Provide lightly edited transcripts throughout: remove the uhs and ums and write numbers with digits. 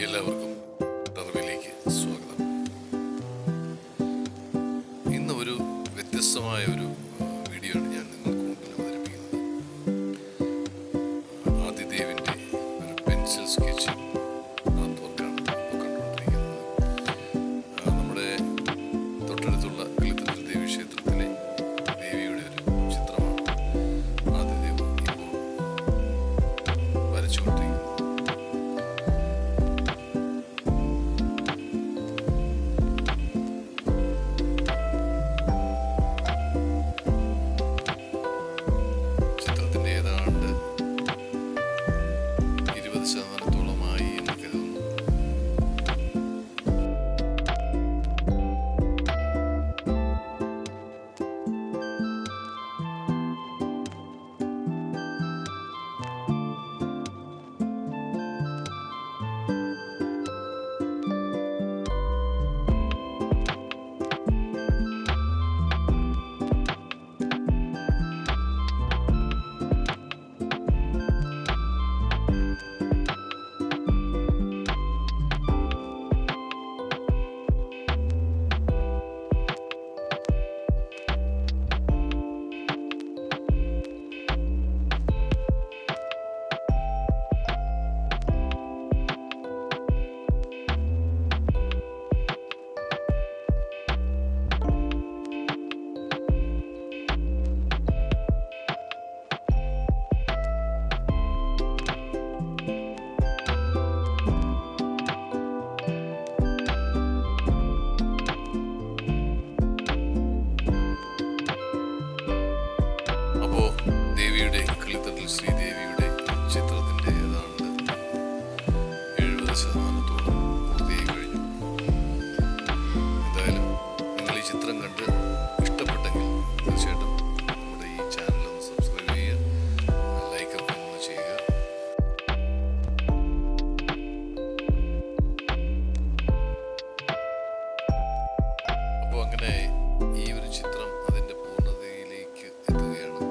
എല്ലാവർക്കും ടർവിലേക്ക് സ്വാഗതം. ഇന്ന് ഒരു വ്യത്യസ്തമായ ഒരു വീഡിയോ ആണ് ഞാൻ നിങ്ങൾക്ക് മുമ്പിൽ അവതരിപ്പിക്കുന്നത്. ആദിദേവിൻ്റെ ഒരു പെൻസിൽ സ്കെച്ചിങ് ആർട്ട് വർക്കാണ് ഇപ്പോൾ കണ്ടുകൊണ്ടിരിക്കുന്നത്. നമ്മുടെ തൊട്ടടുത്തുള്ള കിളിത്തത്തിൽ ദേവി ക്ഷേത്രത്തിലെ ദേവിയുടെ ഒരു ചിത്രമാണ് ആദിദേവ് ഇപ്പോൾ വരച്ചുകൊണ്ടിരിക്കുന്നത്. ദേവിയുടെ കിളിത്തട്ടിൽ ശ്രീദേവിയുടെ ചിത്രത്തിൻ്റെ ഏതാണ്ട് 70% പൂർത്തിയായി കഴിഞ്ഞു. എന്തായാലും നിങ്ങൾ ഈ ചിത്രം കണ്ട് ഇഷ്ടപ്പെട്ടെങ്കിൽ തീർച്ചയായിട്ടും നമ്മുടെ ഈ ചാനൽ ഒന്ന് സബ്സ്ക്രൈബ് ചെയ്യുക, ലൈക്കൊക്കെ ഒന്ന് ചെയ്യുക. അപ്പോൾ അങ്ങനെ ഈ ഒരു ചിത്രം അതിൻ്റെ പൂർണ്ണതയിലേക്ക് എത്തുകയാണ്.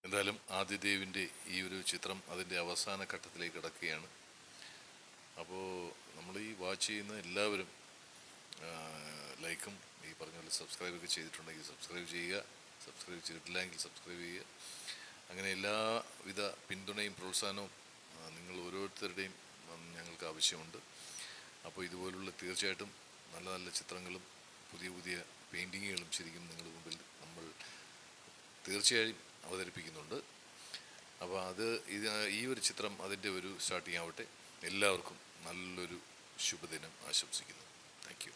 എന്തായാലും ആദിദേവിൻ്റെ ഈ ഒരു ചിത്രം അതിൻ്റെ അവസാന ഘട്ടത്തിലേക്ക് കിടക്കുകയാണ്. അപ്പോൾ നമ്മൾ ഈ വാച്ച് ചെയ്യുന്ന എല്ലാവരും ലൈക്കും ഈ പറഞ്ഞ പോലെ സബ്സ്ക്രൈബൊക്കെ ചെയ്തിട്ടുണ്ടെങ്കിൽ സബ്സ്ക്രൈബ് ചെയ്യുക, സബ്സ്ക്രൈബ് ചെയ്തിട്ടില്ലെങ്കിൽ സബ്സ്ക്രൈബ് ചെയ്യുക. അങ്ങനെ എല്ലാവിധ പിന്തുണയും പ്രോത്സാഹനവും നിങ്ങൾ ഓരോരുത്തരുടെയും ഞങ്ങൾക്ക് ആവശ്യമുണ്ട്. അപ്പോൾ ഇതുപോലുള്ള തീർച്ചയായിട്ടും നല്ല നല്ല ചിത്രങ്ങളും പുതിയ പുതിയ പെയിൻറ്റിങ്ങുകളും ശരിക്കും നിങ്ങളുടെ മുമ്പിൽ നമ്മൾ തീർച്ചയായും അവതരിപ്പിക്കുന്നുണ്ട്. അപ്പോൾ ഈ ഒരു ചിത്രം അതിൻ്റെ ഒരു സ്റ്റാർട്ടിങ് ആവട്ടെ. എല്ലാവർക്കും നല്ലൊരു ശുഭദിനം ആശംസിക്കുന്നു. Thank you.